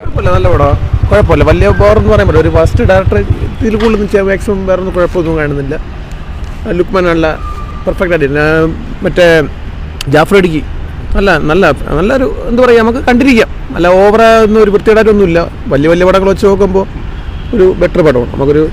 കുഴപ്പമില്ല, നല്ല പടമാണ്. കുഴപ്പമില്ല, വലിയ ബോറെന്ന് പറയാൻ പറ്റില്ല. ഒരു ഫസ്റ്റ് ഡയറക്ടർ ഇതിൽ കൂടുതൽ മാക്സിമം വേറെ ഒന്നും കുഴപ്പമൊന്നും കാണുന്നില്ല. ലുക്മാൻ നല്ല പെർഫെക്റ്റ് ആയിട്ട് മറ്റേ ജാഫർ ഇടുക്കി നല്ലൊരു എന്താ പറയുക, നമുക്ക് കണ്ടിരിക്കാം. നല്ല ഓവറൊന്നും ഒരു വൃത്തികേടായിട്ടൊന്നുമില്ല. വലിയ വലിയ പടങ്ങൾ വെച്ച് നോക്കുമ്പോൾ ഒരു ബെറ്റർ പടമാണ്. നമുക്കൊരു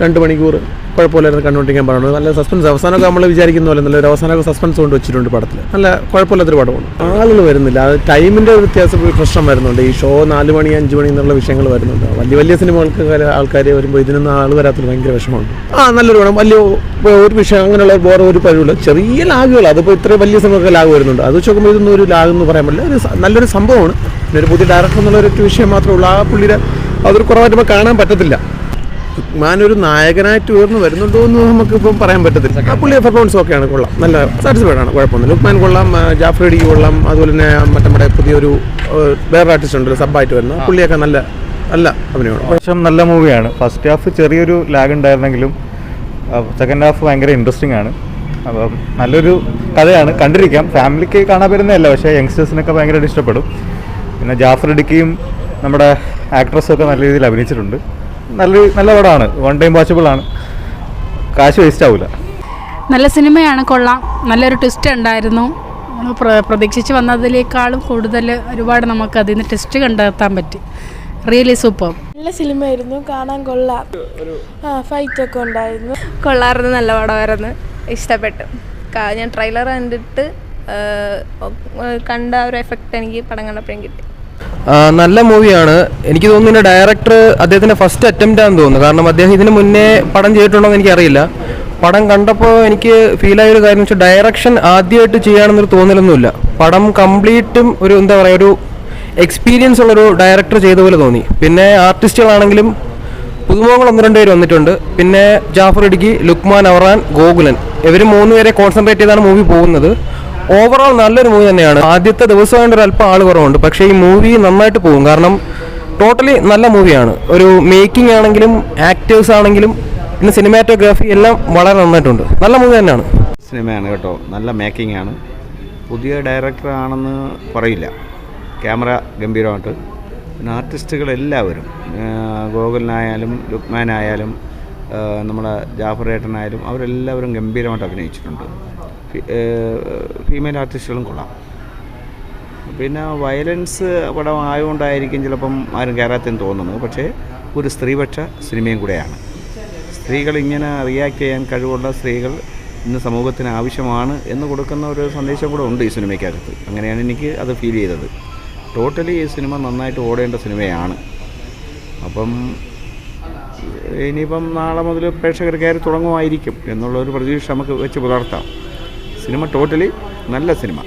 2 മണിക്കൂർ കുഴപ്പമില്ലായിരുന്നു കണ്ടുകൊണ്ടിരിക്കാൻ പടമാണ്. നല്ല സസ്പെൻസ്, അവസാനമൊക്കെ നമ്മൾ വിചാരിക്കുന്ന പോലെ നല്ലൊരു അവസാനമൊക്കെ സസ്പെൻസ് കൊണ്ട് വെച്ചിട്ടുണ്ട് പടത്തിൽ. നല്ല കുഴപ്പമില്ലാത്തൊരു പടമാണ്. ആളുകൾ വരുന്നില്ല, അത് ടൈമിൻ്റെ വ്യത്യാസം പ്രശ്നം വരുന്നുണ്ട്. ഈ ഷോ 4 മണി 5 മണി എന്നുള്ള വിഷയങ്ങൾ വരുന്നുണ്ട്. വലിയ സിനിമകൾക്ക് ആൾക്കാർ വരുമ്പോൾ ഇതിനൊന്നും ആൾ വരാത്തൊരു ഭയങ്കര വിഷമമുണ്ട്. നല്ലൊരു പടം. വലിയ ഒരു വിഷയം അങ്ങനെയുള്ള വേറെ ഒരു പരിവില്ല. ചെറിയ ലാഗുകൾ, അതിപ്പോൾ ഇത്രയും വലിയ സിനിമയൊക്കെ ലാഗ് വരുന്നുണ്ട്. അത് വെച്ച് നോക്കുമ്പോൾ ഇതൊന്നും ഒരു ലാഗ് എന്ന് പറയാൻ പറ്റില്ല. നല്ലൊരു സംഭവമാണ്. പിന്നെ ഒരു പുതിയ ഡയറക്ടർ എന്നുള്ളൊരു വിഷയം മാത്രമേ ഉള്ളൂ. ആ പുള്ളിയുടെ അതൊരു കുറവായിട്ട് കാണാൻ പറ്റത്തില്ല. ലുക്മാനൊരു നായകനായിട്ട് ഉയർന്നു വരുന്നുണ്ടോ എന്ന് നമുക്കിപ്പം പറയാൻ പറ്റത്തില്ല. ആ പുള്ളിയുടെ പെർഫോമൻസ് ഒക്കെയാണ്, കൊള്ളാം, നല്ല സാറ്റിസ്ഫൈഡ് ആണ്, കുഴപ്പമൊന്നും. ലുക്മാൻ കൊള്ളാം, ജാഫർ ഇടുക്കി കൊള്ളാം. അതുപോലെ തന്നെ നമ്മുടെ പുതിയൊരു വേറെ ആർട്ടിസ്റ്റ് ഉണ്ടല്ലോ സബ്ബായിട്ട് വരുന്നത്, പുള്ളിയൊക്കെ നല്ല അഭിനയമാണ്. പക്ഷേ നല്ല മൂവിയാണ്. ഫസ്റ്റ് ഹാഫ് ചെറിയൊരു ലാഗ് ഉണ്ടായിരുന്നെങ്കിലും സെക്കൻഡ് ഹാഫ് ഭയങ്കര ഇൻട്രസ്റ്റിംഗ് ആണ്. അപ്പം നല്ലൊരു കഥയാണ്, കണ്ടിരിക്കാം. ഫാമിലിക്ക് കാണാൻ പറ്റുന്നതല്ല, പക്ഷേ യങ്സ്റ്റേഴ്സിനൊക്കെ ഭയങ്കരമായിട്ട് ഇഷ്ടപ്പെടും. പിന്നെ ജാഫർ ഇടുക്കിയും നമ്മുടെ ആക്ട്രസും ഒക്കെ നല്ല രീതിയിൽ അഭിനയിച്ചിട്ടുണ്ട്. നല്ല പടമാണ്, 1 ടൈം വാച്ചബിൾ ആണ്, കാശ് വേസ്റ്റ് ആവില്ല. നല്ല സിനിമയാണ്, കൊള്ളാം. നല്ലൊരു ട്വിസ്റ്റ് ഉണ്ടായിരുന്നു. പ്രതീക്ഷിച്ച് വന്നതിനേക്കാളും കൂടുതൽ ഒരുപാട് നമുക്ക് അതിൽ നിന്ന് ട്വിസ്റ്റ് കണ്ടെത്താൻ പറ്റി. Really super. നല്ല സിനിമയായിരുന്നു, കാണാൻ കൊള്ളാം. ഫൈറ്റൊക്കെ ഉണ്ടായിരുന്നു, കൊള്ളാറുണ്ട്. നല്ല പടമായിരുന്നു, ഇഷ്ടപ്പെട്ടു. ഞാൻ ട്രെയിലർ കണ്ടിട്ട് കണ്ട ഒരു എഫക്റ്റ് എനിക്ക് പടം കണ്ടപ്പോഴും കിട്ടി. നല്ല മൂവിയാണ്. എനിക്ക് തോന്നുന്നു ഡയറക്ടർ അദ്ദേഹത്തിൻ്റെ ഫസ്റ്റ് അറ്റംപ്റ്റ് ആണെന്ന് തോന്നുന്നു. കാരണം അദ്ദേഹം ഇതിന് മുന്നേ പടം ചെയ്തിട്ടുണ്ടോ എന്ന് എനിക്കറിയില്ല. പടം കണ്ടപ്പോൾ എനിക്ക് ഫീലായ ഒരു കാര്യം വെച്ചാൽ ഡയറക്ഷൻ ആദ്യമായിട്ട് ചെയ്യുകയാണെന്നൊരു തോന്നലൊന്നുമില്ല. പടം കംപ്ലീറ്റും ഒരു എന്താ പറയുക, ഒരു എക്സ്പീരിയൻസ് ഉള്ളൊരു ഡയറക്ടർ ചെയ്ത പോലെ തോന്നി. പിന്നെ ആർട്ടിസ്റ്റുകളാണെങ്കിലും പുതുമുഖങ്ങൾ 1-2 പേര് വന്നിട്ടുണ്ട്. പിന്നെ ജാഫർ ഇടുക്കി, ലുക്മാൻ അവറാൻ, ഗോകുലൻ, ഇവർ 3 പേരെ കോൺസെൻട്രേറ്റ് ചെയ്താണ് മൂവി പോകുന്നത്. ഓവറോൾ നല്ലൊരു മൂവി തന്നെയാണ്. ആദ്യത്തെ ദിവസമായിട്ട് ഒരു അല്പം ആൾ കുറവുണ്ട്, പക്ഷേ ഈ മൂവി നന്നായിട്ട് പോകും. കാരണം ടോട്ടലി നല്ല മൂവിയാണ്. ഒരു മേക്കിംഗ് ആണെങ്കിലും ആക്ടേഴ്സ് ആണെങ്കിലും പിന്നെ സിനിമാറ്റോഗ്രാഫി എല്ലാം വളരെ നന്നായിട്ടുണ്ട്. നല്ല മൂവി തന്നെയാണ്. സിനിമയാണ് കേട്ടോ, നല്ല മേക്കിംഗ് ആണ്. പുതിയ ഡയറക്ടർ ആണെന്ന് പറയില്ല, ക്യാമറ ഗംഭീരമായിട്ട്. പിന്നെ ആർട്ടിസ്റ്റുകളെല്ലാവരും, ഗോകുലനായാലും ലുക്മാനായാലും നമ്മുടെ ജാഫർ ഏട്ടനായാലും അവരെല്ലാവരും ഗംഭീരമായിട്ട് അഭിനയിച്ചിട്ടുണ്ട്. ഫീമെയിൽ ആർട്ടിസ്റ്റുകളും കൊള്ളാം. പിന്നെ വയലൻസ് പടം ആയതുകൊണ്ടായിരിക്കും ചിലപ്പം ആരും കയറാത്തെന്ന് തോന്നുന്നത്. പക്ഷേ ഒരു സ്ത്രീപക്ഷ സിനിമയും കൂടെയാണ്. സ്ത്രീകൾ ഇങ്ങനെ റിയാക്ട് ചെയ്യാൻ കഴിവുള്ള സ്ത്രീകൾ ഇന്ന് സമൂഹത്തിന് ആവശ്യമാണ് എന്ന് കൊടുക്കുന്ന ഒരു സന്ദേശം കൂടെ ഉണ്ട് ഈ സിനിമയ്ക്കകത്ത്. അങ്ങനെയാണ് എനിക്ക് അത് ഫീൽ ചെയ്തത്. ടോട്ടലി ഈ സിനിമ നന്നായിട്ട് ഓടേണ്ട സിനിമയാണ്. അപ്പം ഇനിയിപ്പം നാളെ മുതൽ പ്രേക്ഷകർ കയറി തുടങ്ങുമായിരിക്കും എന്നുള്ളൊരു പ്രതീക്ഷ നമുക്ക് വെച്ച് പുലർത്താം. സിനിമ ടോട്ടലി നല്ല സിനിമ.